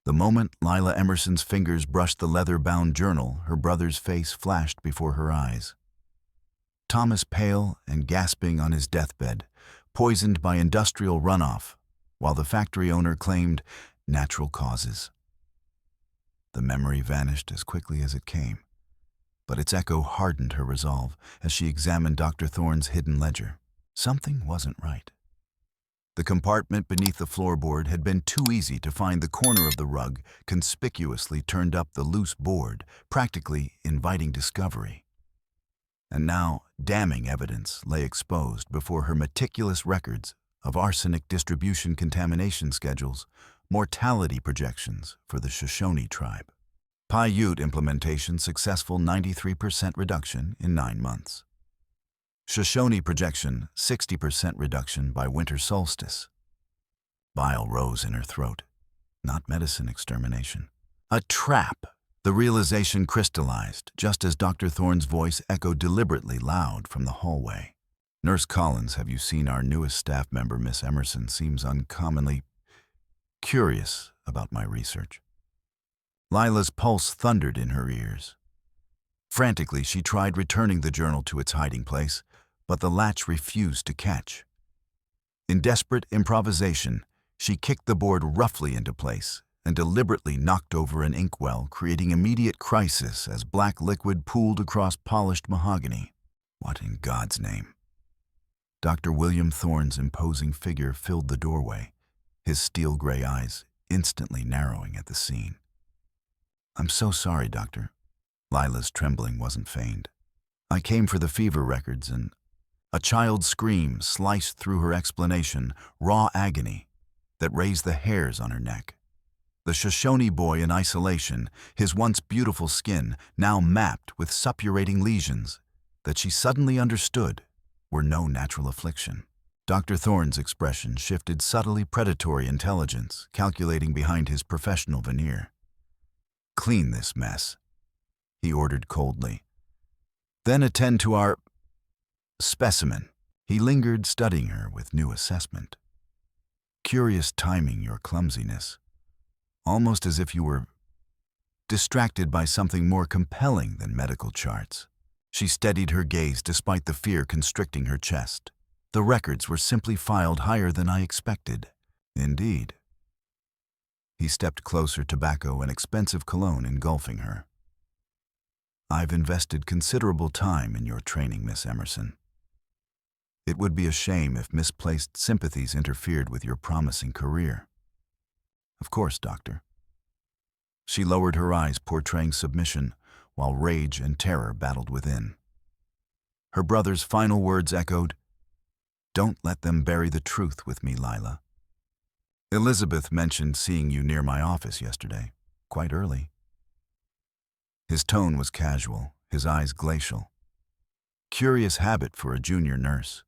The moment Lila Emerson's fingers brushed the leather-bound journal, her brother's face flashed before her eyes. Thomas pale and gasping on his deathbed, poisoned by industrial runoff, while the factory owner claimed natural causes. The memory vanished as quickly as it came, but its echo hardened her resolve as she examined Dr. Thorne's hidden ledger. Something wasn't right. The compartment beneath the floorboard had been too easy to find. The corner of the rug conspicuously turned up the loose board, practically inviting discovery. And now, damning evidence lay exposed before her meticulous records of arsenic distribution contamination schedules, mortality projections for the Shoshone tribe. Paiute implementation successful 93% reduction in 9 months. Shoshone projection 60% reduction by winter solstice. Bile rose in her throat. Not medicine extermination. A trap! The realization crystallized just as Dr. Thorne's voice echoed deliberately loud from the hallway. "Nurse Collins, have you seen our newest staff member, Miss Emerson? Seems uncommonly curious about my research." Lila's pulse thundered in her ears. Frantically, she tried returning the journal to its hiding place, but the latch refused to catch. In desperate improvisation, she kicked the board roughly into place and deliberately knocked over an inkwell, creating immediate crisis as black liquid pooled across polished mahogany. What in God's name? Dr. William Thorne's imposing figure filled the doorway, his steel-gray eyes instantly narrowing at the scene. "I'm so sorry, Doctor." Lila's trembling wasn't feigned. "I came for the fever records and—" A child's scream sliced through her explanation, raw agony that raised the hairs on her neck. The Shoshone boy in isolation, his once beautiful skin now mapped with suppurating lesions that she suddenly understood were no natural affliction. Dr. Thorne's expression shifted subtly predatory intelligence, calculating behind his professional veneer. "Clean this mess," he ordered coldly. "Then attend to our specimen." He lingered, studying her with new assessment. "Curious timing, your clumsiness. Almost as if you were distracted by something more compelling than medical charts." She steadied her gaze despite the fear constricting her chest. "The records were simply filed higher than I expected." "Indeed." He stepped closer, tobacco and expensive cologne engulfing her. "I've invested considerable time in your training, Miss Emerson. It would be a shame if misplaced sympathies interfered with your promising career." "Of course, Doctor." She lowered her eyes, portraying submission, while rage and terror battled within. Her brother's final words echoed, "Don't let them bury the truth with me, Lila. Elizabeth mentioned seeing you near my office yesterday, quite early." His tone was casual, his eyes glacial. Curious habit for a junior nurse.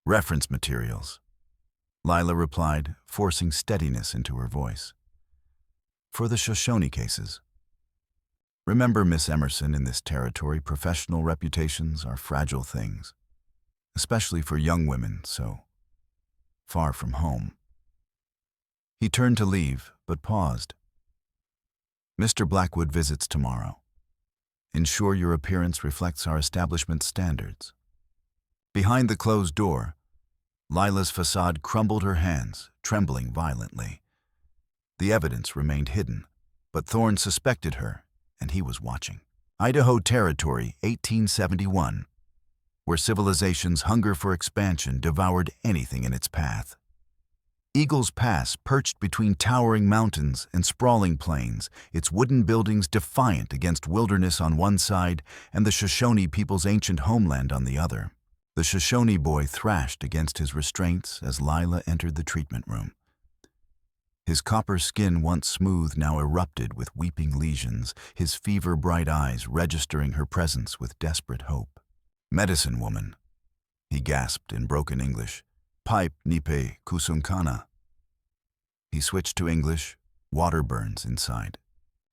"Reference materials," Lila replied, forcing steadiness into her voice. "For the Shoshone cases. Remember, Miss Emerson, in this territory, professional reputations are fragile things, especially for young women so far from home." He turned to leave, but paused. "Mr. Blackwood visits tomorrow. Ensure your appearance reflects our establishment's standards." Behind the closed door, Lila's facade crumbled her hands, trembling violently. The evidence remained hidden, but Thorne suspected her, and he was watching. Idaho Territory, 1871, where civilization's hunger for expansion devoured anything in its path. Eagles Pass, perched between towering mountains and sprawling plains, its wooden buildings defiant against wilderness on one side and the Shoshone people's ancient homeland on the other. The Shoshone boy thrashed against his restraints as Lila entered the treatment room. His copper skin, once smooth, now erupted with weeping lesions, his fever-bright eyes registering her presence with desperate hope. "Medicine woman," he gasped in broken English. "Pipe nipe kusunkana." He switched to English, water burns inside.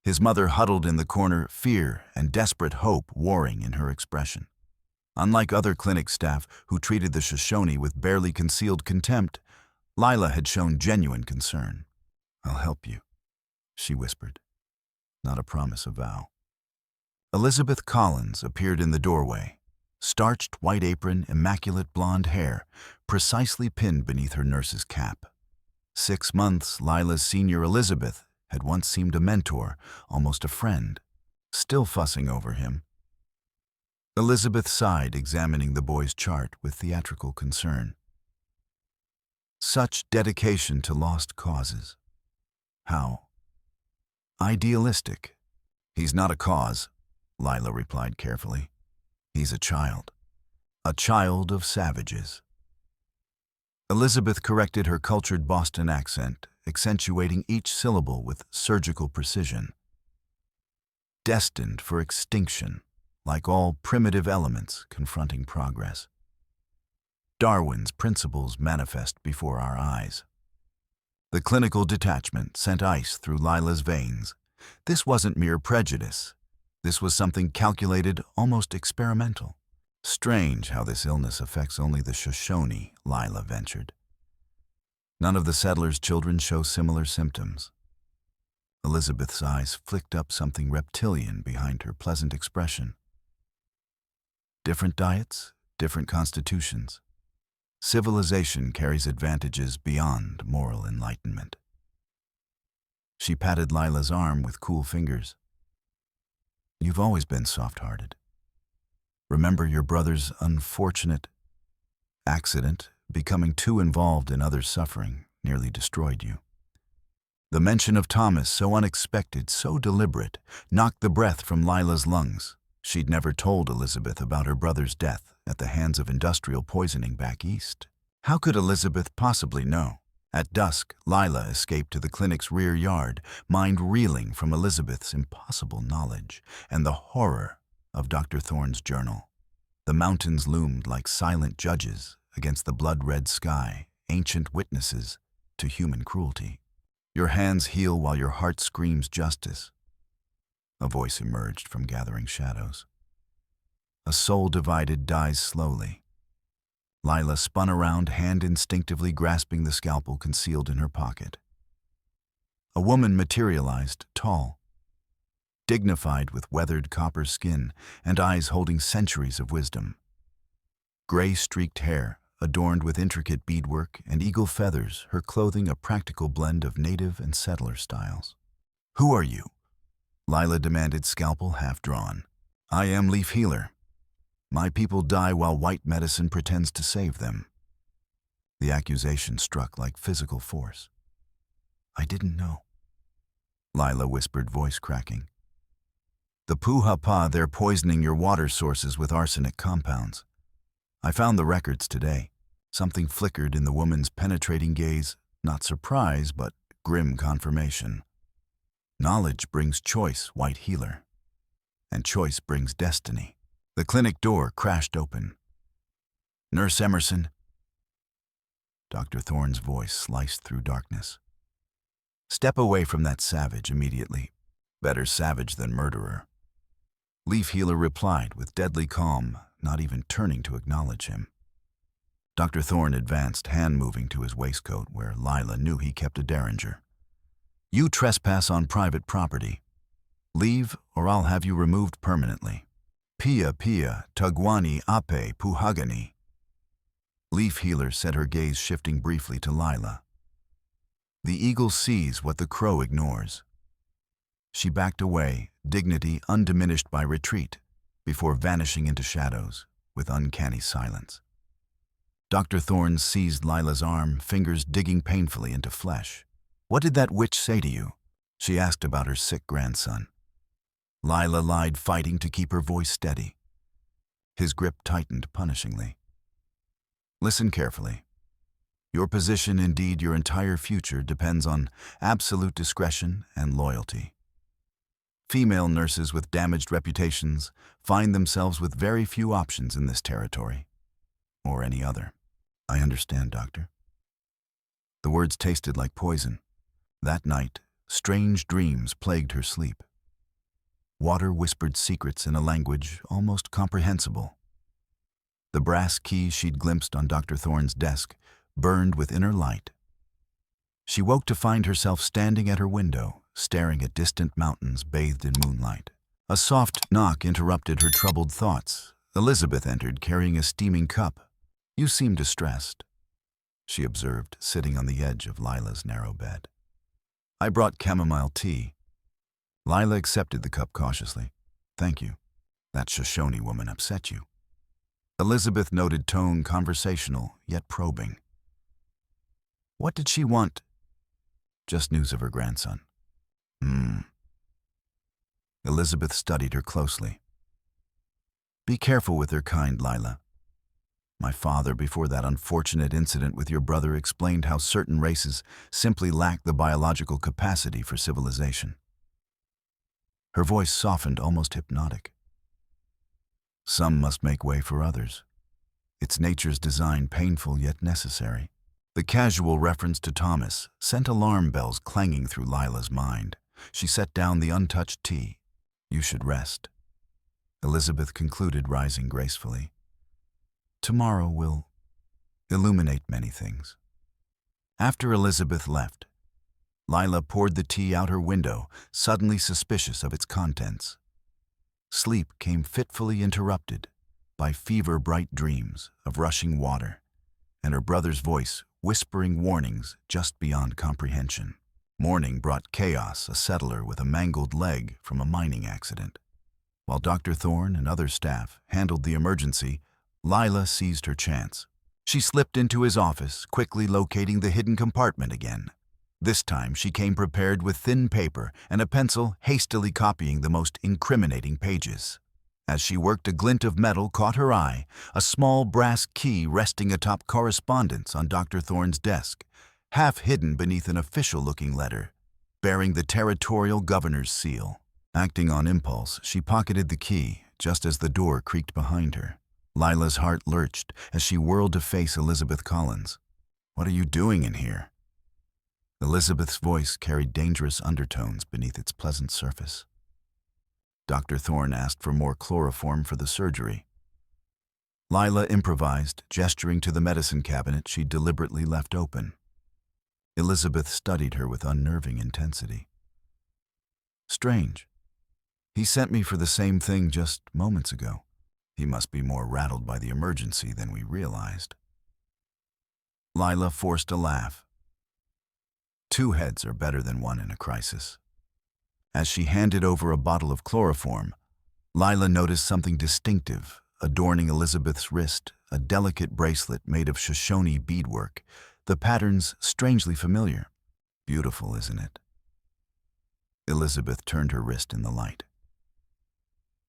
His mother huddled in the corner, fear and desperate hope warring in her expression. Unlike other clinic staff who treated the Shoshone with barely concealed contempt, Lila had shown genuine concern. "I'll help you," she whispered, not a promise, a vow. Elizabeth Collins appeared in the doorway, starched white apron, immaculate blonde hair, precisely pinned beneath her nurse's cap. 6 months, Lila's senior Elizabeth had once seemed a mentor, almost a friend, still fussing over him. Elizabeth sighed, examining the boy's chart with theatrical concern. Such dedication to lost causes. How idealistic. He's not a cause, Lila replied carefully. He's a child of savages. Elizabeth corrected her cultured Boston accent, accentuating each syllable with surgical precision. Destined for extinction, like all primitive elements confronting progress. Darwin's principles manifest before our eyes. The clinical detachment sent ice through Lila's veins. This wasn't mere prejudice. This was something calculated, almost experimental. Strange how this illness affects only the Shoshone, Lila ventured. None of the settlers' children show similar symptoms. Elizabeth's eyes flicked up something reptilian behind her pleasant expression. Different diets, different constitutions. Civilization carries advantages beyond moral enlightenment. She patted Lila's arm with cool fingers. You've always been soft-hearted. Remember your brother's unfortunate accident, becoming too involved in others' suffering, nearly destroyed you. The mention of Thomas, so unexpected, so deliberate, knocked the breath from Lila's lungs. She'd never told Elizabeth about her brother's death at the hands of industrial poisoning back east. How could Elizabeth possibly know? At dusk, Lila escaped to the clinic's rear yard, mind reeling from Elizabeth's impossible knowledge and the horror of Dr. Thorne's journal. The mountains loomed like silent judges against the blood-red sky, ancient witnesses to human cruelty. Your hands heal while your heart screams justice. A voice emerged from gathering shadows. A soul divided dies slowly. Lila spun around, hand instinctively grasping the scalpel concealed in her pocket. A woman materialized, tall, dignified with weathered copper skin and eyes holding centuries of wisdom. Gray-streaked hair, adorned with intricate beadwork and eagle feathers, her clothing a practical blend of native and settler styles. "Who are you?" Lila demanded, scalpel half-drawn. "I am Leaf Healer. My people die while white medicine pretends to save them." The accusation struck like physical force. "I didn't know," Lila whispered, voice cracking. "The Puhapa, they're poisoning your water sources with arsenic compounds. I found the records today." Something flickered in the woman's penetrating gaze, not surprise, but grim confirmation. "Knowledge brings choice, White Healer. And choice brings destiny." The clinic door crashed open. "Nurse Emerson." Dr. Thorne's voice sliced through darkness. "Step away from that savage immediately. Better savage than murderer." Leaf Healer replied with deadly calm, not even turning to acknowledge him. Dr. Thorne advanced, hand moving to his waistcoat where Lila knew he kept a derringer. "You trespass on private property. Leave, or I'll have you removed permanently. Pia Pia Tugwani Ape Puhagani." Leaf Healer said, her gaze shifting briefly to Lila. "The eagle sees what the crow ignores." She backed away, dignity undiminished by retreat, before vanishing into shadows with uncanny silence. Dr. Thorne seized Lila's arm, fingers digging painfully into flesh. "What did that witch say to you?" she asked about her sick grandson. Lila lied, fighting to keep her voice steady. His grip tightened punishingly. "Listen carefully. Your position, indeed your entire future, depends on absolute discretion and loyalty. Female nurses with damaged reputations find themselves with very few options in this territory, or any other." "I understand, Doctor." The words tasted like poison. That night, strange dreams plagued her sleep. Water whispered secrets in a language almost comprehensible. The brass key she'd glimpsed on Dr. Thorne's desk burned with inner light. She woke to find herself standing at her window, staring at distant mountains bathed in moonlight. A soft knock interrupted her troubled thoughts. Elizabeth entered carrying a steaming cup. "You seem distressed," she observed, sitting on the edge of Lila's narrow bed. "I brought chamomile tea." Lila accepted the cup cautiously. "Thank you. That Shoshone woman upset you." Elizabeth noted tone conversational, yet probing. "What did she want?" "Just news of her grandson." Elizabeth studied her closely. "Be careful with her kind, Lila. My father, before that unfortunate incident with your brother, explained how certain races simply lack the biological capacity for civilization." Her voice softened, almost hypnotic. "Some must make way for others. It's nature's design, painful yet necessary." The casual reference to Thomas sent alarm bells clanging through Lila's mind. She set down the untouched tea. "You should rest," Elizabeth concluded, rising gracefully. "Tomorrow will illuminate many things." After Elizabeth left, Lila poured the tea out her window, suddenly suspicious of its contents. Sleep came fitfully interrupted by fever-bright dreams of rushing water and her brother's voice whispering warnings just beyond comprehension. Morning brought chaos, a settler with a mangled leg from a mining accident. While Dr. Thorne and other staff handled the emergency, Lila seized her chance. She slipped into his office, quickly locating the hidden compartment again. This time she came prepared with thin paper and a pencil, hastily copying the most incriminating pages. As she worked, a glint of metal caught her eye, a small brass key resting atop correspondence on Dr. Thorne's desk, half hidden beneath an official-looking letter, bearing the territorial governor's seal. Acting on impulse, she pocketed the key just as the door creaked behind her. Lila's heart lurched as she whirled to face Elizabeth Collins. "What are you doing in here?" Elizabeth's voice carried dangerous undertones beneath its pleasant surface. Dr. Thorne asked for more chloroform for the surgery. Lila improvised, gesturing to the medicine cabinet she'd deliberately left open. Elizabeth studied her with unnerving intensity. "Strange. He sent me for the same thing just moments ago. He must be more rattled by the emergency than we realized." Lila forced a laugh. Two heads are better than one in a crisis. As she handed over a bottle of chloroform, Lila noticed something distinctive adorning Elizabeth's wrist, a delicate bracelet made of Shoshone beadwork, the patterns strangely familiar. "Beautiful, isn't it?" Elizabeth turned her wrist in the light.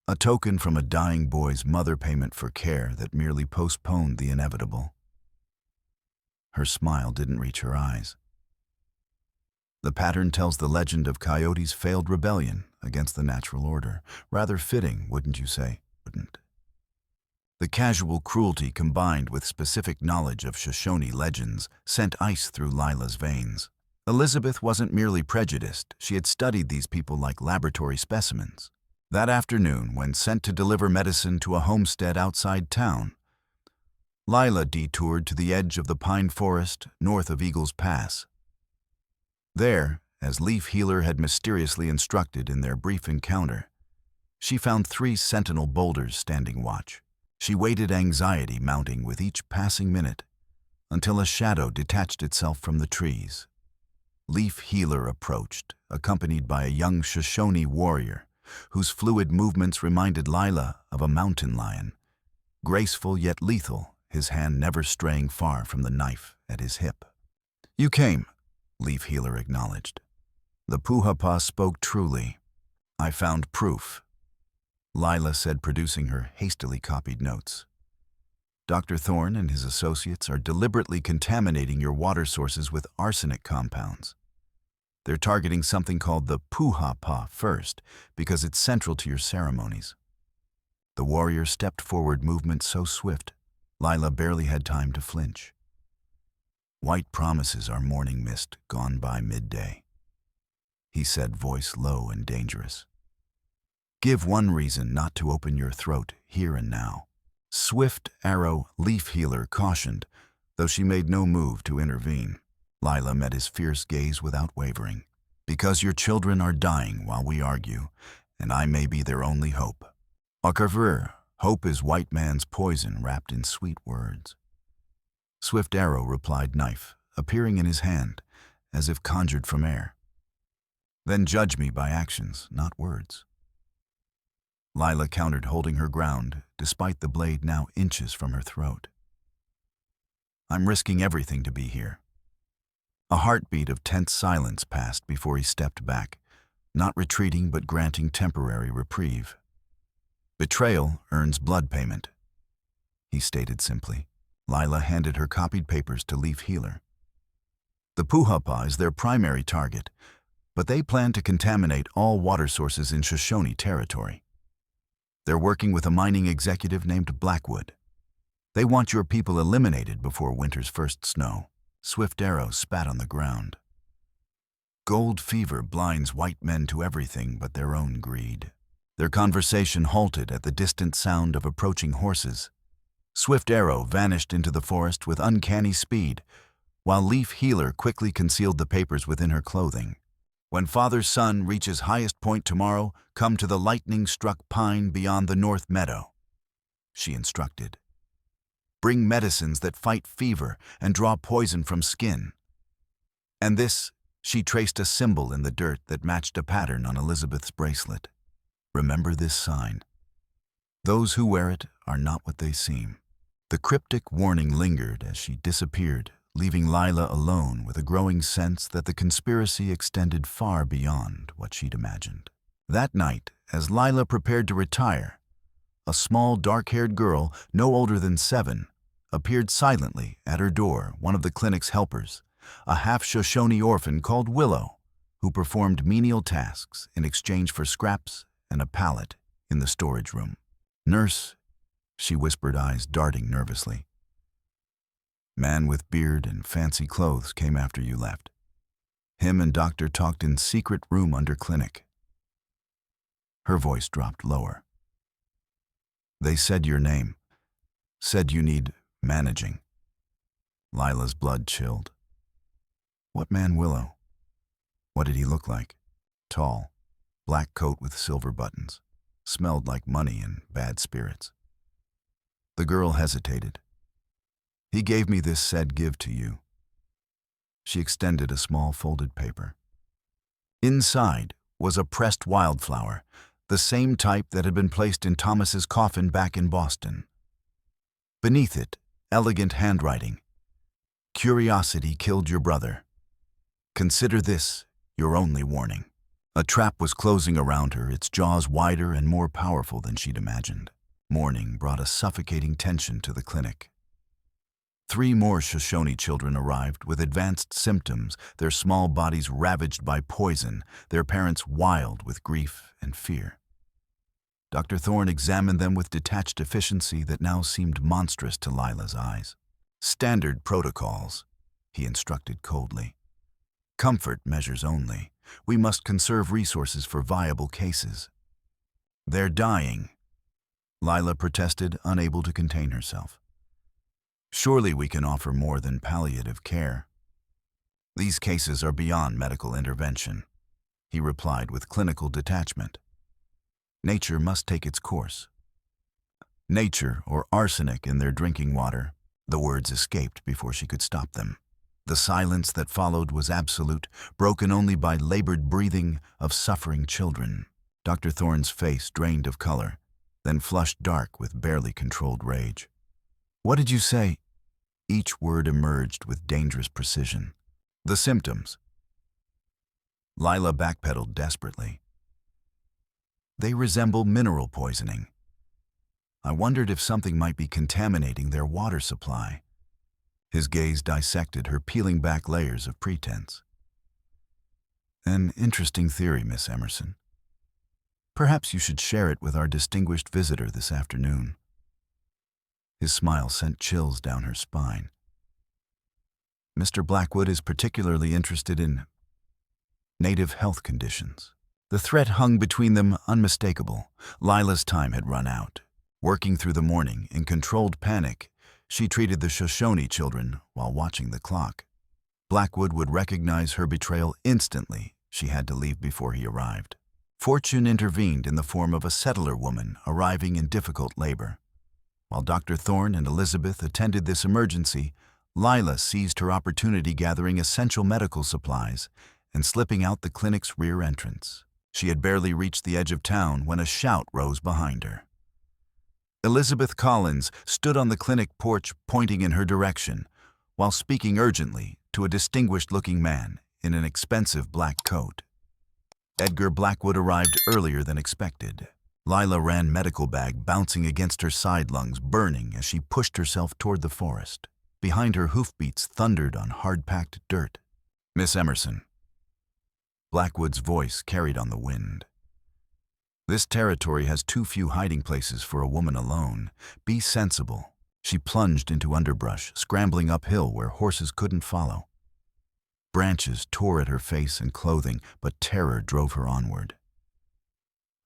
A token from a dying boy's mother, payment for care that merely postponed the inevitable. Her smile didn't reach her eyes. The pattern tells the legend of Coyote's failed rebellion against the natural order. Rather fitting, wouldn't you say? Wouldn't. The casual cruelty combined with specific knowledge of Shoshone legends sent ice through Lila's veins. Elizabeth wasn't merely prejudiced, she had studied these people like laboratory specimens. That afternoon, when sent to deliver medicine to a homestead outside town, Lila detoured to the edge of the pine forest north of Eagle's Pass. There, as Leaf Healer had mysteriously instructed in their brief encounter, she found 3 sentinel boulders standing watch. She waited, anxiety mounting with each passing minute, until a shadow detached itself from the trees. Leaf Healer approached, accompanied by a young Shoshone warrior, whose fluid movements reminded Lila of a mountain lion, graceful yet lethal, his hand never straying far from the knife at his hip. "You came," Leaf Healer acknowledged. The Puhapa spoke truly. "I found proof," Lila said, producing her hastily copied notes. "Dr. Thorne and his associates are deliberately contaminating your water sources with arsenic compounds. They're targeting something called the Puhapa first, because it's central to your ceremonies." The warrior stepped forward, movement so swift, Lila barely had time to flinch. "White promises are morning mist gone by midday," he said, voice low and dangerous. "Give one reason not to open your throat here and now." Swift Arrow, Leaf Healer cautioned, though she made no move to intervene. Lila met his fierce gaze without wavering. Because your children are dying while we argue, and I may be their only hope. Akarver, hope is white man's poison wrapped in sweet words. Swift arrow replied knife, appearing in his hand, as if conjured from air. Then judge me by actions, not words. Lila countered, holding her ground, despite the blade now inches from her throat. I'm risking everything to be here. A heartbeat of tense silence passed before he stepped back, not retreating but granting temporary reprieve. Betrayal earns blood payment, he stated simply. Lila handed her copied papers to Leaf Healer. The Puhapa is their primary target, but they plan to contaminate all water sources in Shoshone territory. They're working with a mining executive named Blackwood. They want your people eliminated before winter's first snow. Swift arrow spat on the ground. Gold fever blinds white men to everything but their own greed. Their conversation halted at the distant sound of approaching horses. Swift arrow vanished into the forest with uncanny speed, while Leaf Healer quickly concealed the papers within her clothing. When Father's sun reaches highest point tomorrow, come to the lightning-struck pine beyond the north meadow, she instructed. Bring medicines that fight fever and draw poison from skin. And this, she traced a symbol in the dirt that matched a pattern on Elizabeth's bracelet. Remember this sign. Those who wear it are not what they seem. The cryptic warning lingered as she disappeared, leaving Lila alone with a growing sense that the conspiracy extended far beyond what she'd imagined. That night, as Lila prepared to retire, a small dark-haired girl, no older than 7, appeared silently at her door, one of the clinic's helpers, a half-Shoshone orphan called Willow, who performed menial tasks in exchange for scraps and a pallet in the storage room. Nurse, she whispered, eyes darting nervously. Man with beard and fancy clothes came after you left. Him and doctor talked in secret room under clinic. Her voice dropped lower. They said your name, said you need managing. Lila's blood chilled. What man, Willow? What did he look like? Tall, black coat with silver buttons, smelled like money and bad spirits. The girl hesitated. He gave me this, said give to you. She extended a small folded paper. Inside was a pressed wildflower, the same type that had been placed in Thomas's coffin back in Boston. Beneath it, elegant handwriting. Curiosity killed your brother. Consider this your only warning. A trap was closing around her, its jaws wider and more powerful than she'd imagined. Morning brought a suffocating tension to the clinic. 3 more Shoshone children arrived with advanced symptoms, their small bodies ravaged by poison, their parents wild with grief and fear. Dr. Thorne examined them with detached efficiency that now seemed monstrous to Lila's eyes. Standard protocols, he instructed coldly. Comfort measures only. We must conserve resources for viable cases. They're dying, Lila protested, unable to contain herself. Surely we can offer more than palliative care. These cases are beyond medical intervention, he replied with clinical detachment. Nature must take its course. Nature or arsenic in their drinking water, the words escaped before she could stop them. The silence that followed was absolute, broken only by labored breathing of suffering children. Dr. Thorne's face drained of color, then flushed dark with barely controlled rage. What did you say? Each word emerged with dangerous precision. The symptoms. Lila backpedaled desperately. They resemble mineral poisoning. I wondered if something might be contaminating their water supply. His gaze dissected her peeling back layers of pretense. An interesting theory, Miss Emerson. Perhaps you should share it with our distinguished visitor this afternoon. His smile sent chills down her spine. Mr. Blackwood is particularly interested in native health conditions. The threat hung between them unmistakable. Lila's time had run out. Working through the morning in controlled panic, she treated the Shoshone children while watching the clock. Blackwood would recognize her betrayal instantly, She had to leave before he arrived. Fortune intervened in the form of a settler woman arriving in difficult labor. While Dr. Thorne and Elizabeth attended this emergency, Lila seized her opportunity gathering essential medical supplies and slipping out the clinic's rear entrance. She had barely reached the edge of town when a shout rose behind her. Elizabeth Collins stood on the clinic porch pointing in her direction, while speaking urgently to a distinguished-looking man in an expensive black coat. Edgar Blackwood arrived earlier than expected. Lila ran medical bag bouncing against her side lungs, burning as she pushed herself toward the forest. Behind her, hoofbeats thundered on hard-packed dirt. "Miss Emerson." Blackwood's voice carried on the wind. "This territory has too few hiding places for a woman alone. Be sensible." She plunged into underbrush, scrambling uphill where horses couldn't follow. Branches tore at her face and clothing, but terror drove her onward.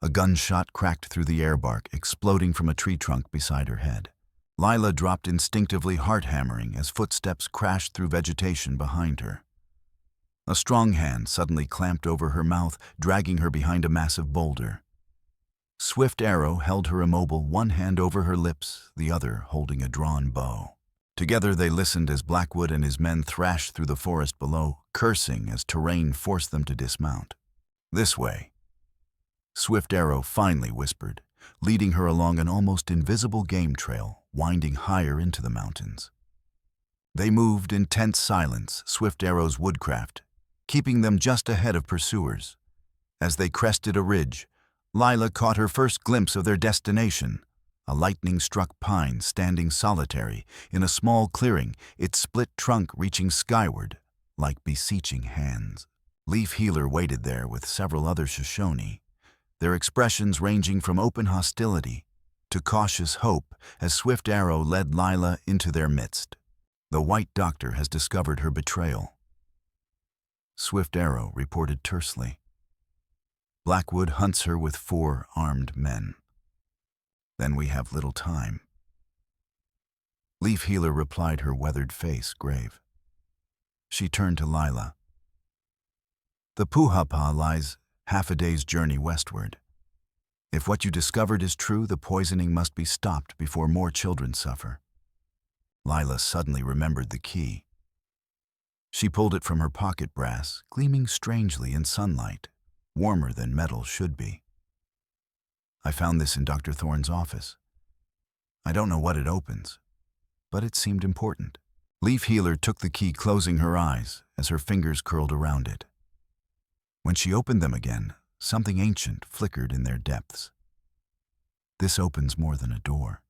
A gunshot cracked through the airbark, exploding from a tree trunk beside her head. Lila dropped instinctively, heart-hammering, as footsteps crashed through vegetation behind her. A strong hand suddenly clamped over her mouth, dragging her behind a massive boulder. Swift Arrow held her immobile, one hand over her lips, the other holding a drawn bow. Together they listened as Blackwood and his men thrashed through the forest below, cursing as terrain forced them to dismount. "This way," Swift Arrow finally whispered, leading her along an almost invisible game trail winding higher into the mountains. They moved in tense silence, Swift Arrow's woodcraft, keeping them just ahead of pursuers. As they crested a ridge, Lila caught her first glimpse of their destination, a lightning-struck pine standing solitary in a small clearing, its split trunk reaching skyward like beseeching hands. Leaf Healer waited there with several other Shoshone, their expressions ranging from open hostility to cautious hope as Swift Arrow led Lila into their midst. "The White Doctor has discovered her betrayal," Swift Arrow reported tersely. "Blackwood hunts her with 4 armed men. Then we have little time." Leaf Healer replied, her weathered face grave. She turned to Lila. "The Puhapa lies half a day's journey westward. If what you discovered is true, the poisoning must be stopped before more children suffer." Lila suddenly remembered the key. She pulled it from her pocket brass, gleaming strangely in sunlight, warmer than metal should be. "I found this in Dr. Thorne's office. I don't know what it opens, but it seemed important." Leaf Healer took the key, closing her eyes as her fingers curled around it. When she opened them again, something ancient flickered in their depths. "This opens more than a door,"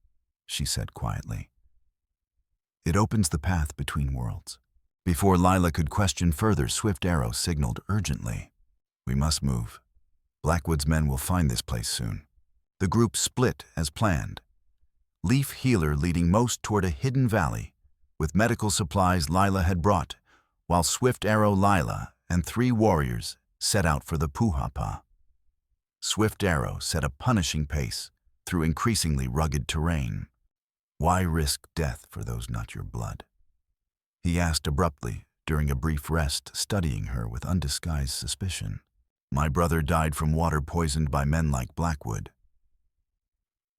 she said quietly. "It opens the path between worlds." Before Lila could question further, Swift Arrow signaled urgently. "We must move. Blackwood's men will find this place soon." The group split as planned, Leaf Healer leading most toward a hidden valley with medical supplies Lila had brought, while Swift Arrow, Lila, and 3 warriors set out for the Puhapa. Swift Arrow set a punishing pace through increasingly rugged terrain. "Why risk death for those not your blood?" he asked abruptly during a brief rest, studying her with undisguised suspicion. "My brother died from water poisoned by men like Blackwood."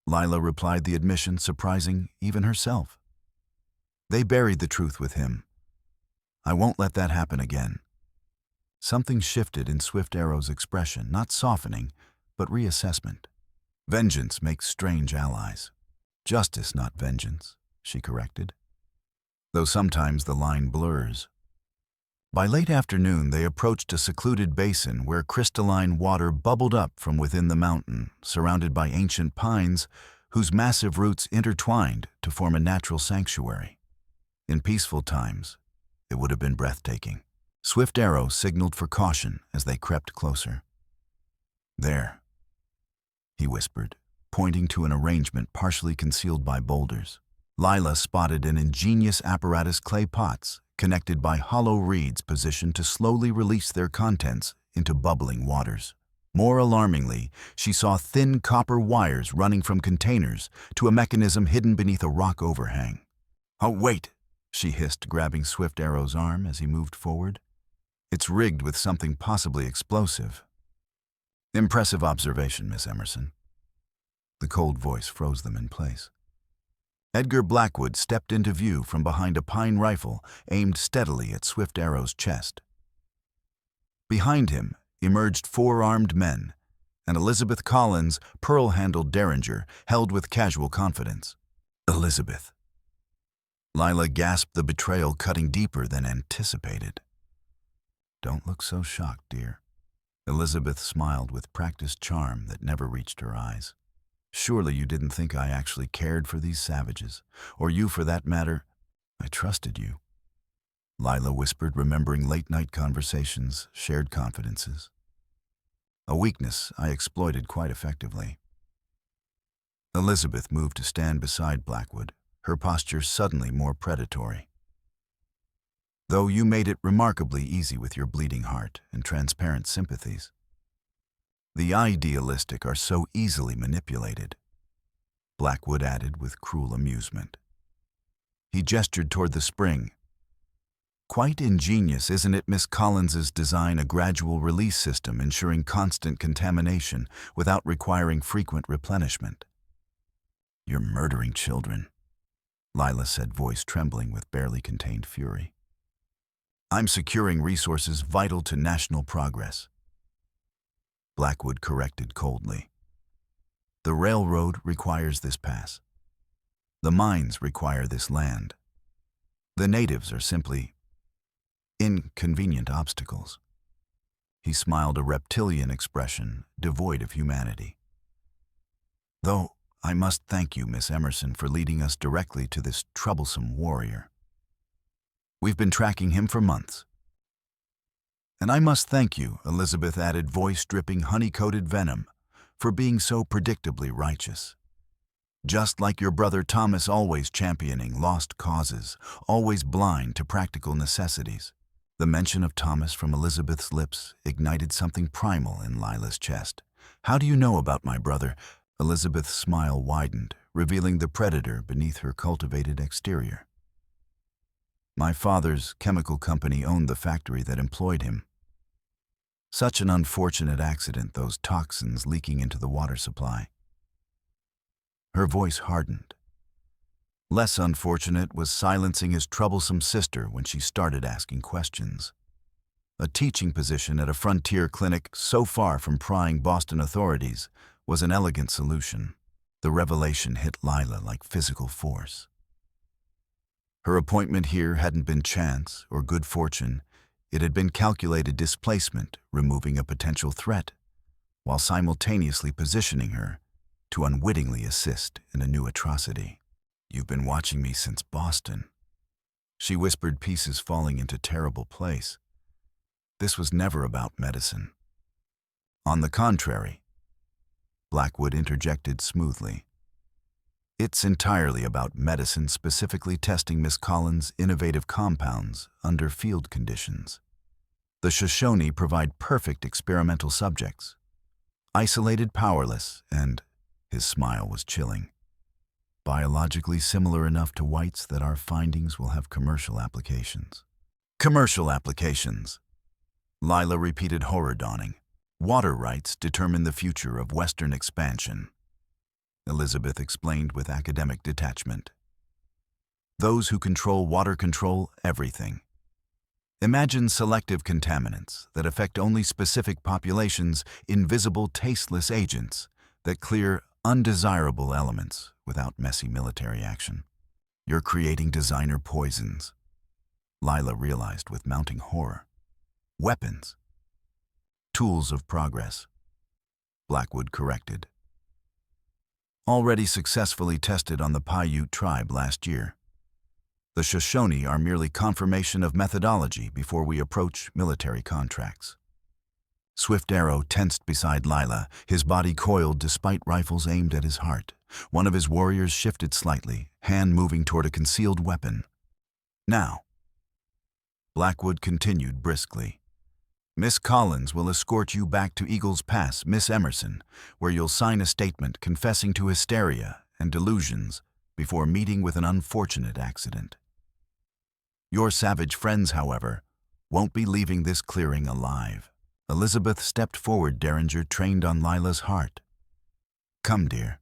Lila replied, the admission surprising even herself. "They buried the truth with him. I won't let that happen again." Something shifted in Swift Arrow's expression, not softening, but reassessment. "Vengeance makes strange allies. Justice, not vengeance," she corrected, though sometimes the line blurs. By late afternoon, they approached a secluded basin where crystalline water bubbled up from within the mountain, surrounded by ancient pines whose massive roots intertwined to form a natural sanctuary. In peaceful times, it would have been breathtaking. Swift Arrow signaled for caution as they crept closer. "There," he whispered, pointing to an arrangement partially concealed by boulders. Lila spotted an ingenious apparatus, clay pots connected by hollow reeds positioned to slowly release their contents into bubbling waters. More alarmingly, she saw thin copper wires running from containers to a mechanism hidden beneath a rock overhang. "Oh, wait!" she hissed, grabbing Swift Arrow's arm as he moved forward. It's rigged with something possibly explosive. Impressive observation, Miss Emerson. The cold voice froze them in place. Edgar Blackwood stepped into view from behind a pine rifle aimed steadily at Swift Arrow's chest. Behind him emerged 4 armed men, and Elizabeth Collins' pearl-handled derringer held with casual confidence. Elizabeth. Lila gasped, the betrayal cutting deeper than anticipated. Don't look so shocked, dear. Elizabeth smiled with practiced charm that never reached her eyes. Surely you didn't think I actually cared for these savages, or you for that matter. I trusted you. Lila whispered, remembering late-night conversations, shared confidences. A weakness I exploited quite effectively. Elizabeth moved to stand beside Blackwood, her posture suddenly more predatory. Though you made it remarkably easy with your bleeding heart and transparent sympathies. The idealistic are so easily manipulated, Blackwood added with cruel amusement. He gestured toward the spring. Quite ingenious, isn't it, Miss Collins's design, a gradual release system ensuring constant contamination without requiring frequent replenishment? You're murdering children, Lila said, voice trembling with barely contained fury. I'm securing resources vital to national progress. Blackwood corrected coldly. The railroad requires this pass. The mines require this land. The natives are simply inconvenient obstacles. He smiled, a reptilian expression devoid of humanity. Though I must thank you, Miss Emerson, for leading us directly to this troublesome warrior. We've been tracking him for months. And I must thank you, Elizabeth added, voice dripping honey-coated venom, for being so predictably righteous. Just like your brother Thomas, always championing lost causes, always blind to practical necessities. The mention of Thomas from Elizabeth's lips ignited something primal in Lila's chest. How do you know about my brother? Elizabeth's smile widened, revealing the predator beneath her cultivated exterior. My father's chemical company owned the factory that employed him. Such an unfortunate accident, those toxins leaking into the water supply. Her voice hardened. Less unfortunate was silencing his troublesome sister when she started asking questions. A teaching position at a frontier clinic so far from prying Boston authorities was an elegant solution. The revelation hit Lila like physical force. Her appointment here hadn't been chance or good fortune. It had been calculated displacement, removing a potential threat, while simultaneously positioning her to unwittingly assist in a new atrocity. You've been watching me since Boston, she whispered, pieces falling into terrible place. This was never about medicine. On the contrary, Blackwood interjected smoothly. It's entirely about medicine, specifically testing Miss Collins' innovative compounds under field conditions. The Shoshone provide perfect experimental subjects, isolated, powerless, and, his smile was chilling, biologically similar enough to whites that our findings will have commercial applications. Commercial applications, Lila repeated, horror dawning. Water rights determine the future of Western expansion, Elizabeth explained with academic detachment. Those who control water control everything. Imagine selective contaminants that affect only specific populations, invisible, tasteless agents that clear undesirable elements without messy military action. You're creating designer poisons, Lila realized with mounting horror. Weapons. Tools of progress, Blackwood corrected. Already successfully tested on the Paiute tribe last year. The Shoshone are merely confirmation of methodology before we approach military contracts. Swift Arrow tensed beside Lila, his body coiled despite rifles aimed at his heart. One of his warriors shifted slightly, hand moving toward a concealed weapon. Now, Blackwood continued briskly. Miss Collins will escort you back to Eagles Pass, Miss Emerson, where you'll sign a statement confessing to hysteria and delusions before meeting with an unfortunate accident. Your savage friends, however, won't be leaving this clearing alive. Elizabeth stepped forward, derringer trained on Lila's heart. Come, dear.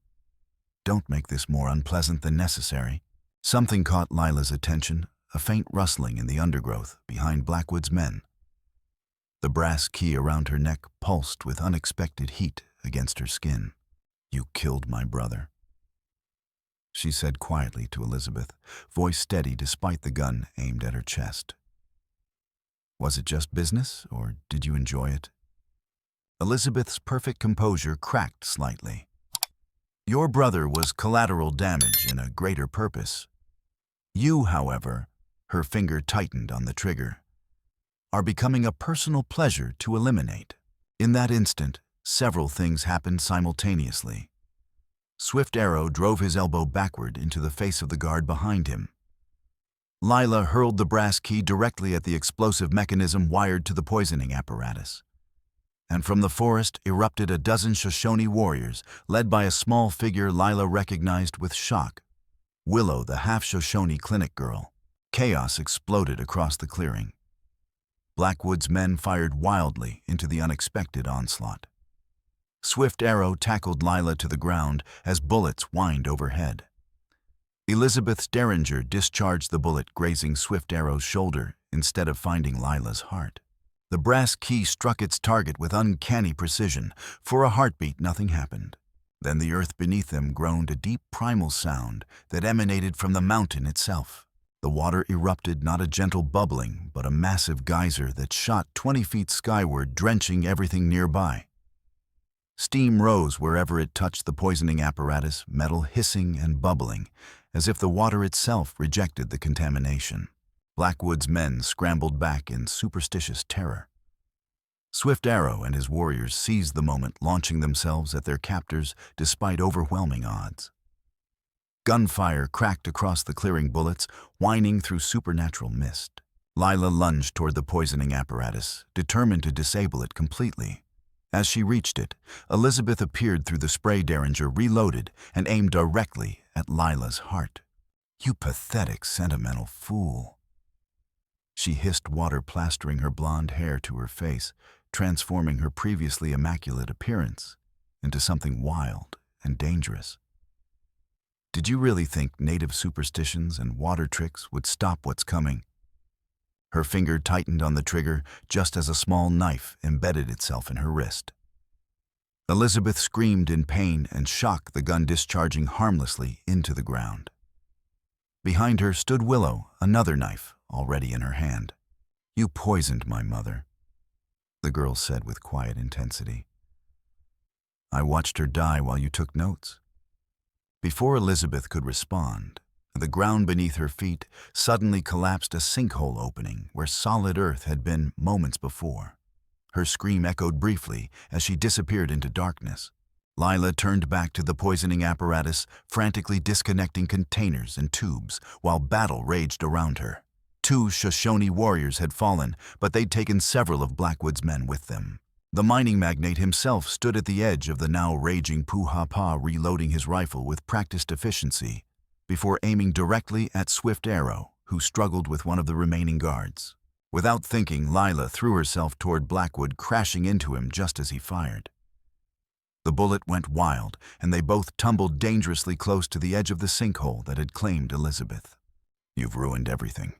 Don't make this more unpleasant than necessary. Something caught Lila's attention, a faint rustling in the undergrowth behind Blackwood's men. The brass key around her neck pulsed with unexpected heat against her skin. You killed my brother, she said quietly to Elizabeth, voice steady despite the gun aimed at her chest. Was it just business, or did you enjoy it? Elizabeth's perfect composure cracked slightly. Your brother was collateral damage in a greater purpose. You, however, her finger tightened on the trigger, are becoming a personal pleasure to eliminate. In that instant, several things happened simultaneously. Swift Arrow drove his elbow backward into the face of the guard behind him. Lila hurled the brass key directly at the explosive mechanism wired to the poisoning apparatus. And from the forest erupted a dozen Shoshone warriors, led by a small figure Lila recognized with shock. Willow, the half-Shoshone clinic girl. Chaos exploded across the clearing. Blackwood's men fired wildly into the unexpected onslaught. Swift Arrow tackled Lila to the ground as bullets whined overhead. Elizabeth's derringer discharged the bullet, grazing Swift Arrow's shoulder instead of finding Lila's heart. The brass key struck its target with uncanny precision. For a heartbeat, nothing happened. Then the earth beneath them groaned a deep primal sound that emanated from the mountain itself. The water erupted, not a gentle bubbling, but a massive geyser that shot 20 feet skyward, drenching everything nearby. Steam rose wherever it touched the poisoning apparatus, metal hissing and bubbling, as if the water itself rejected the contamination. Blackwood's men scrambled back in superstitious terror. Swift Arrow and his warriors seized the moment, launching themselves at their captors despite overwhelming odds. Gunfire cracked across the clearing, bullets whining through supernatural mist. Lila lunged toward the poisoning apparatus, determined to disable it completely. As she reached it, Elizabeth appeared through the spray derringer, reloaded, and aimed directly at Lila's heart. You pathetic, sentimental fool. She hissed, water plastering her blonde hair to her face, transforming her previously immaculate appearance into something wild and dangerous. Did you really think native superstitions and water tricks would stop what's coming? Her finger tightened on the trigger just as a small knife embedded itself in her wrist. Elizabeth screamed in pain and shock, the gun discharging harmlessly into the ground. Behind her stood Willow, another knife already in her hand. You poisoned my mother, the girl said with quiet intensity. I watched her die while you took notes. Before Elizabeth could respond, the ground beneath her feet suddenly collapsed, a sinkhole opening where solid earth had been moments before. Her scream echoed briefly as she disappeared into darkness. Lila turned back to the poisoning apparatus, frantically disconnecting containers and tubes while battle raged around her. 2 Shoshone warriors had fallen, but they'd taken several of Blackwood's men with them. The mining magnate himself stood at the edge of the now raging Puhapa, reloading his rifle with practiced efficiency before aiming directly at Swift Arrow, who struggled with one of the remaining guards. Without thinking, Lila threw herself toward Blackwood, crashing into him just as he fired. The bullet went wild, and they both tumbled dangerously close to the edge of the sinkhole that had claimed Elizabeth. You've ruined everything.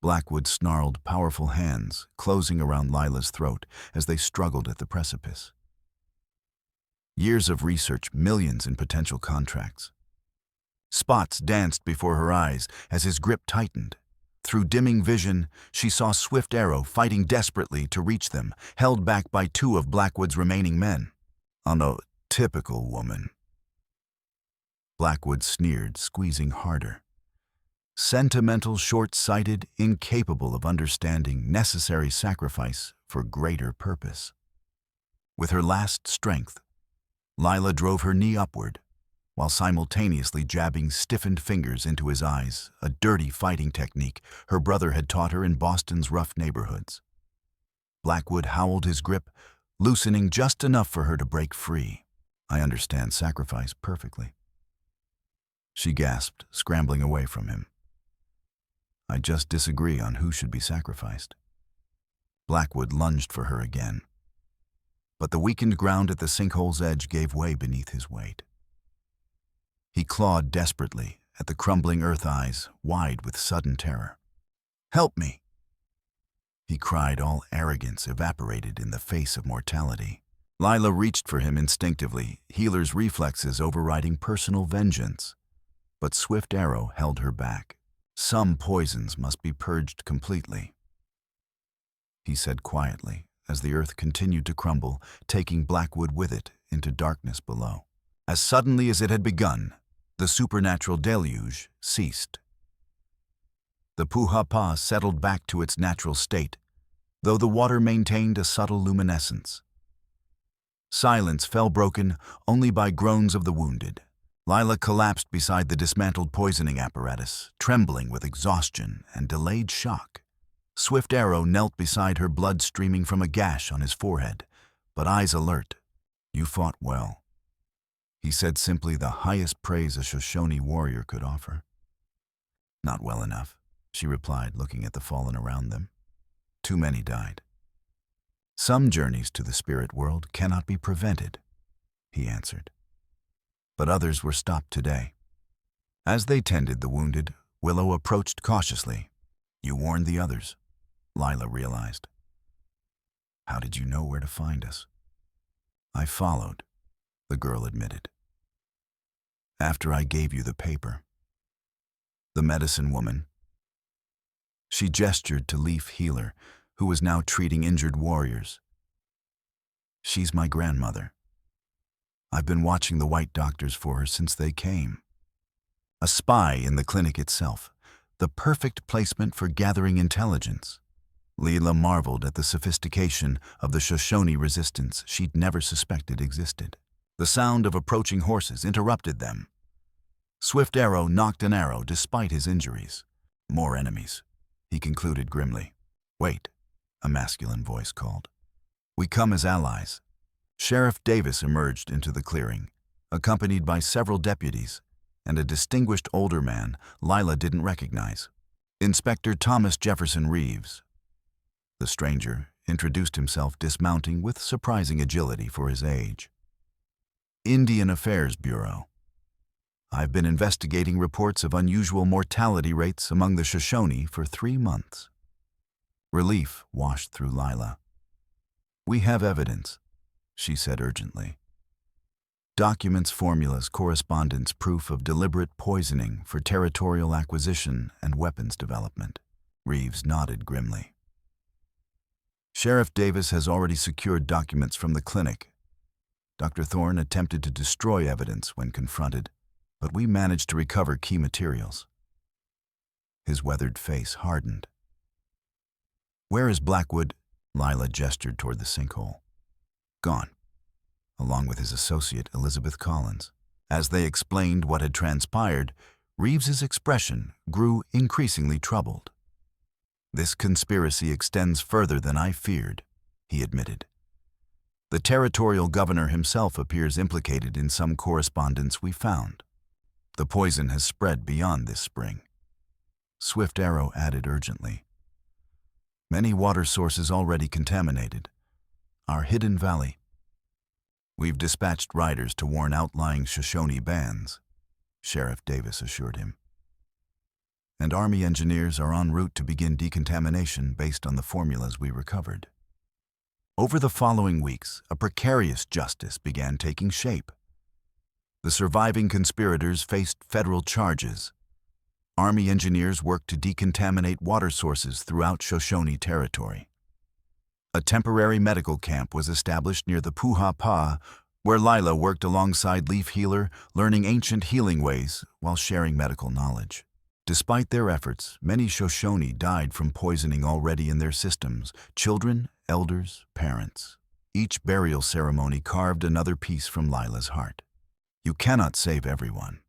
Blackwood snarled, powerful hands closing around Lila's throat as they struggled at the precipice. Years of research, millions in potential contracts. Spots danced before her eyes as his grip tightened. Through dimming vision, she saw Swift Arrow fighting desperately to reach them, held back by 2 of Blackwood's remaining men. Oh no, typical woman. Blackwood sneered, squeezing harder. Sentimental, short-sighted, incapable of understanding necessary sacrifice for greater purpose. With her last strength, Lila drove her knee upward, while simultaneously jabbing stiffened fingers into his eyes, a dirty fighting technique her brother had taught her in Boston's rough neighborhoods. Blackwood howled, his grip loosening just enough for her to break free. I understand sacrifice perfectly, she gasped, scrambling away from him. I just disagree on who should be sacrificed. Blackwood lunged for her again, but the weakened ground at the sinkhole's edge gave way beneath his weight. He clawed desperately at the crumbling earth eyes, wide with sudden terror. "Help me!" he cried, all arrogance evaporated in the face of mortality. Lila reached for him instinctively, healer's reflexes overriding personal vengeance. But Swift Arrow held her back. "Some poisons must be purged completely," he said quietly, as the earth continued to crumble, taking Blackwood with it into darkness below. As suddenly as it had begun, the supernatural deluge ceased. The Puhapa settled back to its natural state, though the water maintained a subtle luminescence. Silence fell, broken only by groans of the wounded. Lila collapsed beside the dismantled poisoning apparatus, trembling with exhaustion and delayed shock. Swift Arrow knelt beside her, blood streaming from a gash on his forehead, but eyes alert. "You fought well," he said simply, the highest praise a Shoshone warrior could offer. "Not well enough," she replied, looking at the fallen around them. "Too many died." "Some journeys to the spirit world cannot be prevented," he answered. "But others were stopped today." As they tended the wounded, Willow approached cautiously. "You warned the others," Lila realized. "How did you know where to find us?" "I followed," the girl admitted. "After I gave you the paper." "The medicine woman." She gestured to Leaf Healer, who was now treating injured warriors. "She's my grandmother. I've been watching the white doctors for her since they came." A spy in the clinic itself, the perfect placement for gathering intelligence. Lila marveled at the sophistication of the Shoshone resistance she'd never suspected existed. The sound of approaching horses interrupted them. Swift Arrow knocked an arrow despite his injuries. "More enemies," he concluded grimly. "Wait," a masculine voice called. "We come as allies." Sheriff Davis emerged into the clearing, accompanied by several deputies and a distinguished older man Lila didn't recognize. Inspector Thomas Jefferson Reeves. The stranger introduced himself, dismounting with surprising agility for his age. "Indian Affairs Bureau. I've been investigating reports of unusual mortality rates among the Shoshone for 3 months. Relief washed through Lila. "We have evidence," she said urgently. "Documents, formulas, correspondence, proof of deliberate poisoning for territorial acquisition and weapons development." Reeves nodded grimly. "Sheriff Davis has already secured documents from the clinic. Dr. Thorne attempted to destroy evidence when confronted, but we managed to recover key materials." His weathered face hardened. "Where is Blackwood?" Lila gestured toward the sinkhole. "Gone," along with his associate Elizabeth Collins. As they explained what had transpired, Reeves's expression grew increasingly troubled. "This conspiracy extends further than I feared," he admitted. "The territorial governor himself appears implicated in some correspondence we found. The poison has spread beyond this spring." Swift Arrow added urgently, "Many water sources already contaminated. Our hidden valley. We've dispatched riders to warn outlying Shoshone bands," Sheriff Davis assured him. "And Army engineers are en route to begin decontamination based on the formulas we recovered." Over the following weeks, a precarious justice began taking shape. The surviving conspirators faced federal charges. Army engineers worked to decontaminate water sources throughout Shoshone territory. A temporary medical camp was established near the Puhapa, where Lila worked alongside Leaf Healer, learning ancient healing ways while sharing medical knowledge. Despite their efforts, many Shoshone died from poisoning already in their systems: children, elders, parents. Each burial ceremony carved another piece from Lila's heart. "You cannot save everyone,"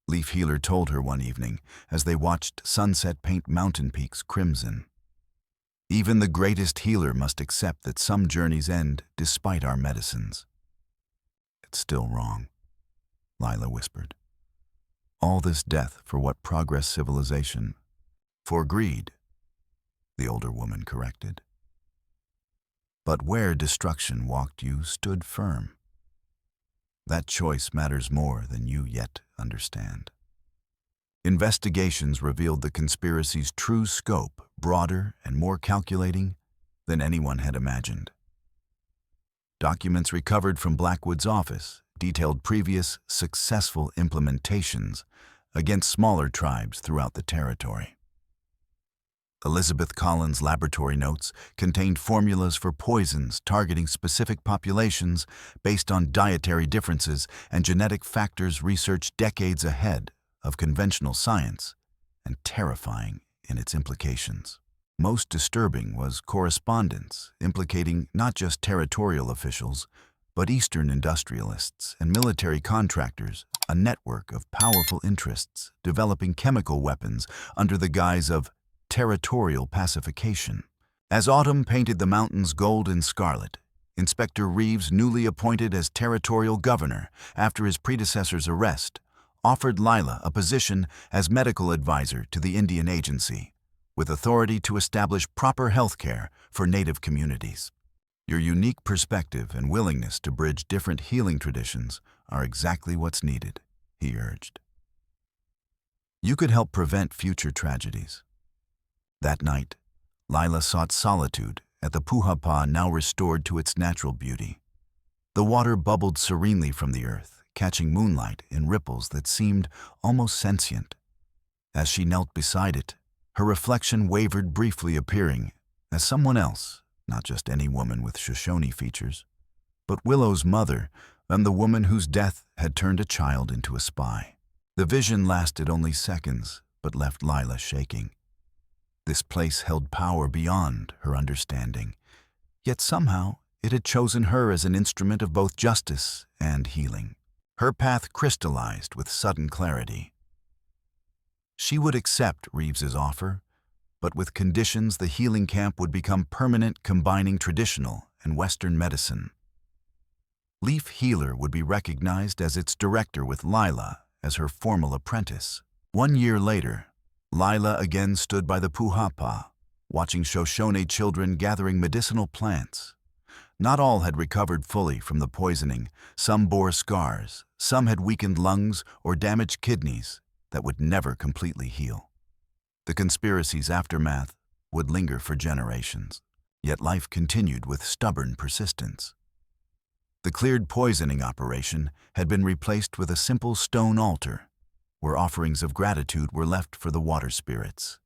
Leaf Healer told her one evening as they watched sunset paint mountain peaks crimson. "Even the greatest healer must accept that some journeys end despite our medicines." "It's still wrong," Lila whispered. All this death for what progress civilization? For greed, the older woman corrected. But where destruction walked you stood firm. That choice matters more than you yet understand. Investigations revealed the conspiracy's true scope, broader and more calculating than anyone had imagined. Documents recovered from Blackwood's office detailed previous successful implementations against smaller tribes throughout the territory. Elizabeth Collins' laboratory notes contained formulas for poisons targeting specific populations based on dietary differences and genetic factors researched decades ahead of conventional science, and terrifying in its implications. Most disturbing was correspondence implicating not just territorial officials, but Eastern industrialists and military contractors, a network of powerful interests developing chemical weapons under the guise of territorial pacification. As autumn painted the mountains gold and scarlet, Inspector Reeves, newly appointed as territorial governor after his predecessor's arrest, offered Lila a position as medical advisor to the Indian Agency, with authority to establish proper health care for Native communities. Your unique perspective and willingness to bridge different healing traditions are exactly what's needed, he urged. You could help prevent future tragedies. That night, Lila sought solitude at the Puhapa, now restored to its natural beauty. The water bubbled serenely from the earth, catching moonlight in ripples that seemed almost sentient. As she knelt beside it, her reflection wavered, briefly appearing as someone else, not just any woman with Shoshone features, but Willow's mother and the woman whose death had turned a child into a spy. The vision lasted only seconds, but left Lila shaking. This place held power beyond her understanding, yet somehow it had chosen her as an instrument of both justice and healing. Her path crystallized with sudden clarity. She would accept Reeves's offer, but with conditions the healing camp would become permanent, combining traditional and Western medicine. Leaf Healer would be recognized as its director, with Lila as her formal apprentice. 1 year later, Lila again stood by the Puhapa, watching Shoshone children gathering medicinal plants. Not all had recovered fully from the poisoning. Some bore scars, some had weakened lungs or damaged kidneys that would never completely heal. The conspiracy's aftermath would linger for generations, yet life continued with stubborn persistence. The cleared poisoning operation had been replaced with a simple stone altar, where offerings of gratitude were left for the water spirits.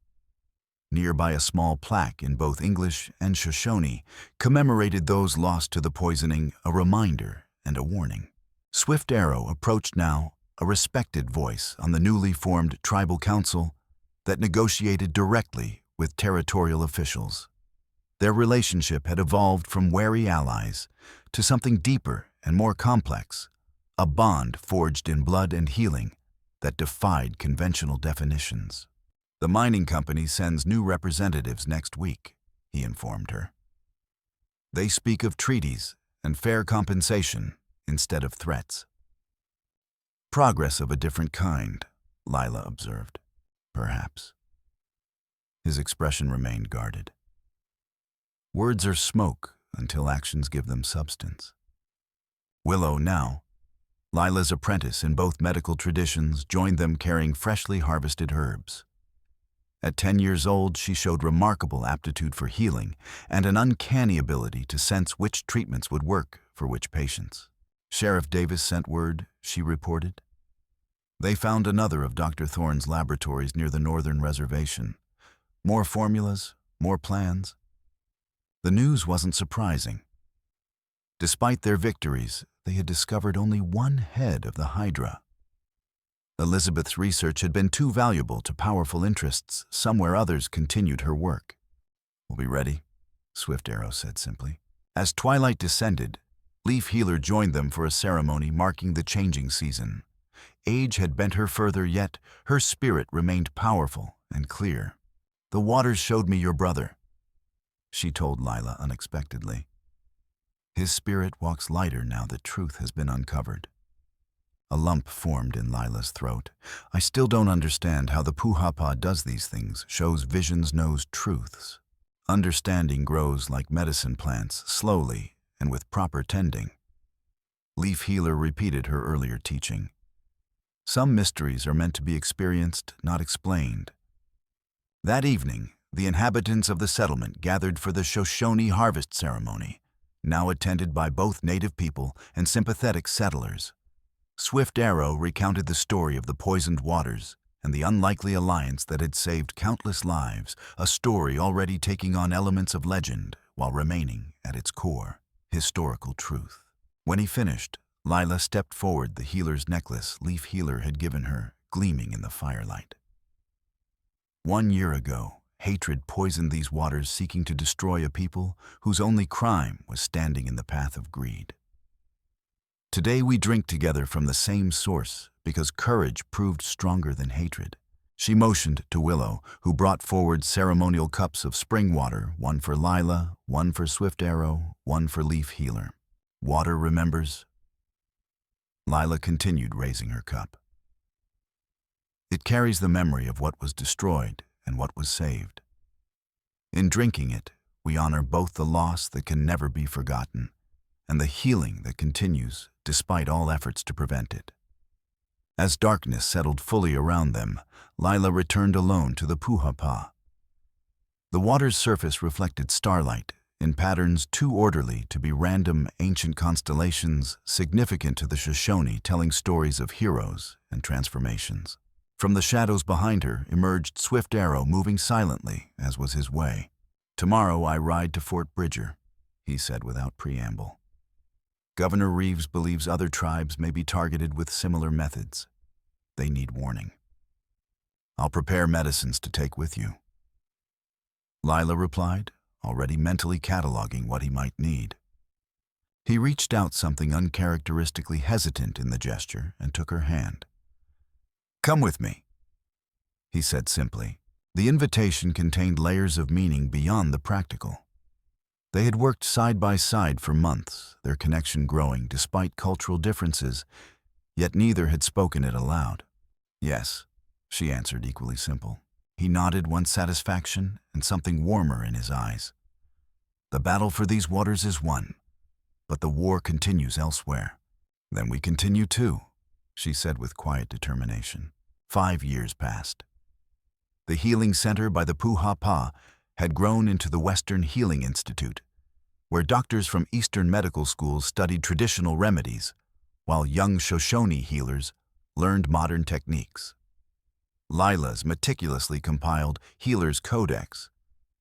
Nearby, a small plaque in both English and Shoshone commemorated those lost to the poisoning, a reminder and a warning. Swift Arrow approached now, a respected voice on the newly formed tribal council that negotiated directly with territorial officials. Their relationship had evolved from wary allies to something deeper and more complex, a bond forged in blood and healing that defied conventional definitions. The mining company sends new representatives next week, he informed her. They speak of treaties and fair compensation instead of threats. Progress of a different kind, Lila observed. Perhaps. His expression remained guarded. Words are smoke until actions give them substance. Willow, now Lila's apprentice in both medical traditions, joined them carrying freshly harvested herbs. At 10 years old, she showed remarkable aptitude for healing and an uncanny ability to sense which treatments would work for which patients. Sheriff Davis sent word, she reported. They found another of Dr. Thorne's laboratories near the northern reservation. More formulas, more plans. The news wasn't surprising. Despite their victories, they had discovered only one head of the Hydra. Elizabeth's research had been too valuable to powerful interests somewhere. Others continued her work. We'll be ready, Swift Arrow said simply. As twilight descended, Leaf Healer joined them for a ceremony marking the changing season. Age had bent her further, yet her spirit remained powerful and clear. The waters showed me your brother, she told Lila unexpectedly. His spirit walks lighter now that truth has been uncovered. A lump formed in Lila's throat. I still don't understand how the Puhapa does these things, shows visions, knows truths. Understanding grows like medicine plants, slowly and with proper tending. Leaf Healer repeated her earlier teaching. Some mysteries are meant to be experienced, not explained. That evening, the inhabitants of the settlement gathered for the Shoshone harvest ceremony, now attended by both native people and sympathetic settlers. Swift Arrow recounted the story of the poisoned waters and the unlikely alliance that had saved countless lives, a story already taking on elements of legend while remaining, at its core, historical truth. When he finished, Lila stepped forward, the healer's necklace Leaf Healer had given her, gleaming in the firelight. 1 year ago, hatred poisoned these waters, seeking to destroy a people whose only crime was standing in the path of greed. Today we drink together from the same source because courage proved stronger than hatred. She motioned to Willow, who brought forward ceremonial cups of spring water, one for Lila, one for Swift Arrow, one for Leaf Healer. Water remembers. Lila continued, raising her cup. It carries the memory of what was destroyed and what was saved. In drinking it, we honor both the loss that can never be forgotten and the healing that continues despite all efforts to prevent it. As darkness settled fully around them, Lila returned alone to the Puhapa. The water's surface reflected starlight in patterns too orderly to be random, ancient constellations significant to the Shoshone, telling stories of heroes and transformations. From the shadows behind her emerged Swift Arrow, moving silently, as was his way. "Tomorrow I ride to Fort Bridger," he said without preamble. "Governor Reeves believes other tribes may be targeted with similar methods. They need warning. I'll prepare medicines to take with you." Lila replied, already mentally cataloging what he might need. He reached out, something uncharacteristically hesitant in the gesture, and took her hand. "Come with me," he said simply. The invitation contained layers of meaning beyond the practical. They had worked side by side for months, their connection growing despite cultural differences, yet neither had spoken it aloud. "Yes," she answered, equally simple. He nodded, one satisfaction and something warmer in his eyes. "The battle for these waters is won, but the war continues elsewhere." "Then we continue too," she said with quiet determination. 5 years passed. The healing center by the Puhapa had grown into the Western Healing Institute, where doctors from Eastern medical schools studied traditional remedies, while young Shoshone healers learned modern techniques. Lila's meticulously compiled Healer's Codex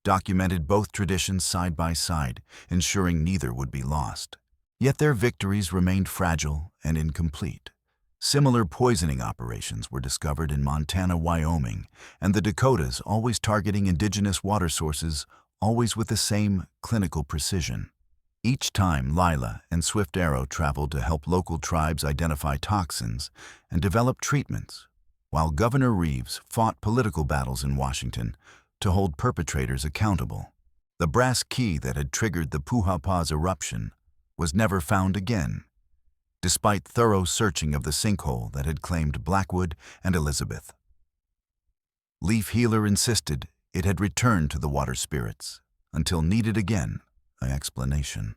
documented both traditions side by side, ensuring neither would be lost. Yet their victories remained fragile and incomplete. Similar poisoning operations were discovered in Montana, Wyoming, and the Dakotas, always targeting indigenous water sources, always with the same clinical precision. Each time, Lila and Swift Arrow traveled to help local tribes identify toxins and develop treatments, while Governor Reeves fought political battles in Washington to hold perpetrators accountable. The brass key that had triggered the Puhapa's eruption was never found again, despite thorough searching of the sinkhole that had claimed Blackwood and Elizabeth. Leaf Healer insisted it had returned to the water spirits until needed again an explanation.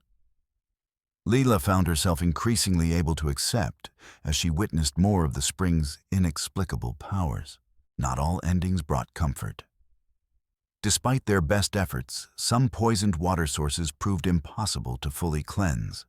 Lila found herself increasingly able to accept as she witnessed more of the spring's inexplicable powers. Not all endings brought comfort. Despite their best efforts, some poisoned water sources proved impossible to fully cleanse.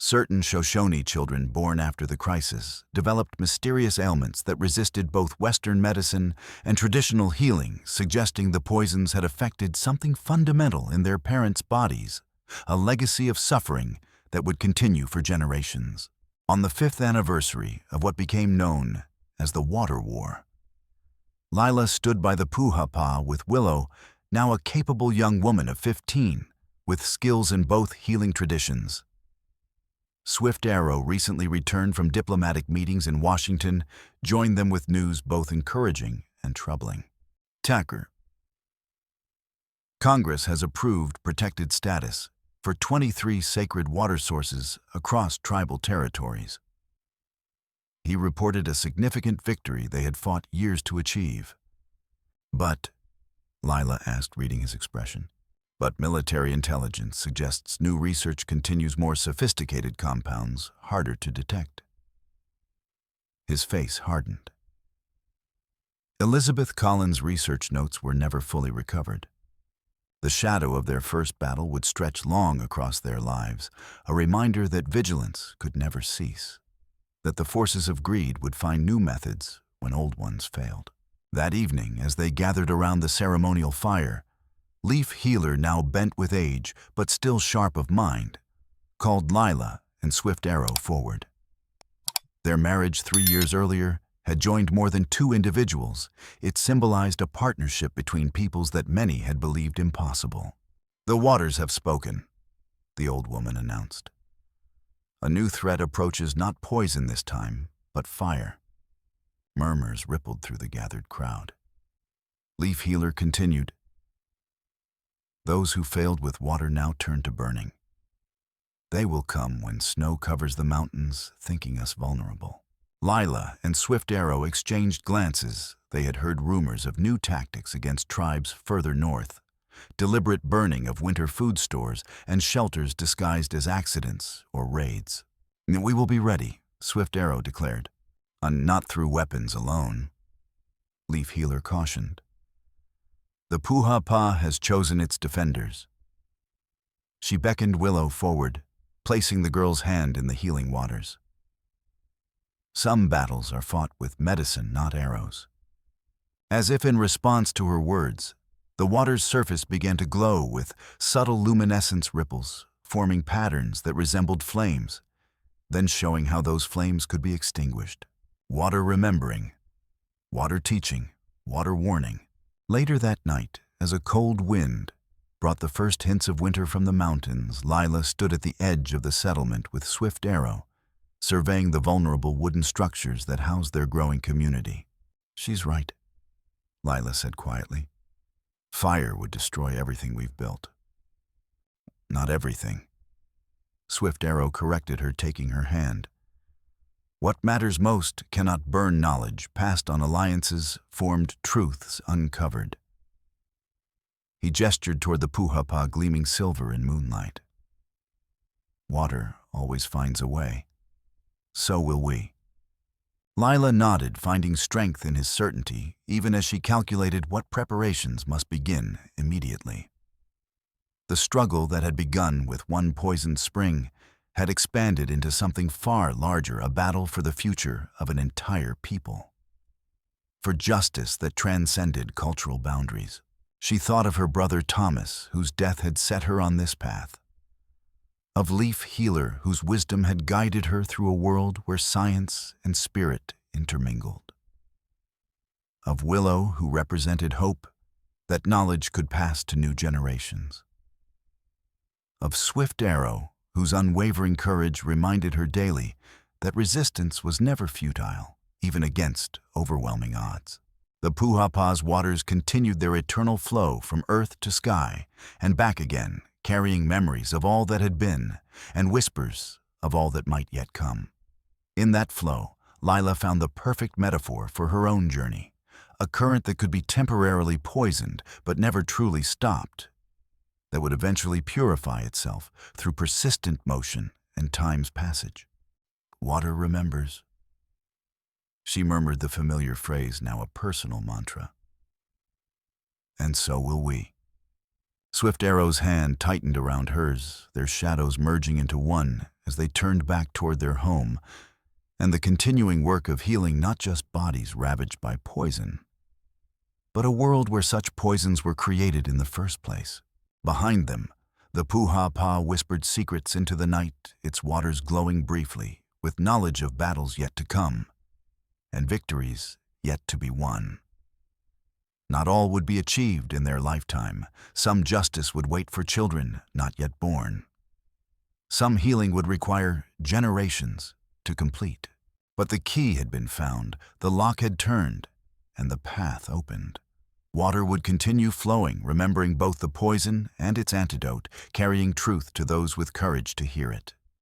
Certain Shoshone children born after the crisis developed mysterious ailments that resisted both Western medicine and traditional healing, suggesting the poisons had affected something fundamental in their parents' bodies, a legacy of suffering that would continue for generations. On the 5th anniversary of what became known as the Water War, Lila stood by the Puhapa with Willow, now a capable young woman of 15, with skills in both healing traditions. Swift Arrow, recently returned from diplomatic meetings in Washington, joined them with news both encouraging and troubling. Tacker. Congress has approved protected status for 23 sacred water sources across tribal territories. He reported a significant victory they had fought years to achieve. But, Lila asked, reading his expression, but military intelligence suggests new research continues more sophisticated compounds, harder to detect. His face hardened. Elizabeth Collins' research notes were never fully recovered. The shadow of their first battle would stretch long across their lives, a reminder that vigilance could never cease, that the forces of greed would find new methods when old ones failed. That evening, as they gathered around the ceremonial fire, Leaf Healer, now bent with age but still sharp of mind, called Lila and Swift Arrow forward. Their marriage 3 years earlier had joined more than 2 individuals. It symbolized a partnership between peoples that many had believed impossible. "The waters have spoken," the old woman announced. "A new threat approaches, not poison this time, but fire." Murmurs rippled through the gathered crowd. Leaf Healer continued, "Those who failed with water now turn to burning. They will come when snow covers the mountains, thinking us vulnerable." Lila and Swift Arrow exchanged glances. They had heard rumors of new tactics against tribes further north, deliberate burning of winter food stores and shelters disguised as accidents or raids. "We will be ready," Swift Arrow declared. "Not through weapons alone," Leaf Healer cautioned. "The Puhapa has chosen its defenders." She beckoned Willow forward, placing the girl's hand in the healing waters. "Some battles are fought with medicine, not arrows." As if in response to her words, the water's surface began to glow with subtle luminescence ripples, forming patterns that resembled flames, then showing how those flames could be extinguished. Water remembering, water teaching, water warning. Later that night, as a cold wind brought the first hints of winter from the mountains, Lila stood at the edge of the settlement with Swift Arrow, surveying the vulnerable wooden structures that housed their growing community. "She's right," Lila said quietly. "Fire would destroy everything we've built." "Not everything," Swift Arrow corrected her, taking her hand. "What matters most cannot burn knowledge passed on alliances, formed truths uncovered." He gestured toward the Puhapa gleaming silver in moonlight. "Water always finds a way. So will we." Lila nodded, finding strength in his certainty, even as she calculated what preparations must begin immediately. The struggle that had begun with one poisoned spring had expanded into something far larger, a battle for the future of an entire people. For justice that transcended cultural boundaries. She thought of her brother Thomas, whose death had set her on this path. Of Leaf Healer, whose wisdom had guided her through a world where science and spirit intermingled. Of Willow, who represented hope that knowledge could pass to new generations. Of Swift Arrow, whose unwavering courage reminded her daily that resistance was never futile, even against overwhelming odds. The Puhapa's waters continued their eternal flow from earth to sky and back again, carrying memories of all that had been and whispers of all that might yet come. In that flow, Lila found the perfect metaphor for her own journey, a current that could be temporarily poisoned but never truly stopped, that would eventually purify itself through persistent motion and time's passage. "Water remembers." She murmured the familiar phrase, now a personal mantra. "And so will we." Swift Arrow's hand tightened around hers, their shadows merging into one as they turned back toward their home and the continuing work of healing not just bodies ravaged by poison, but a world where such poisons were created in the first place. Behind them, the Puhapa whispered secrets into the night, its waters glowing briefly, with knowledge of battles yet to come, and victories yet to be won. Not all would be achieved in their lifetime. Some justice would wait for children not yet born. Some healing would require generations to complete. But the key had been found, the lock had turned, and the path opened. Water would continue flowing, remembering both the poison and its antidote, carrying truth to those with courage to hear it.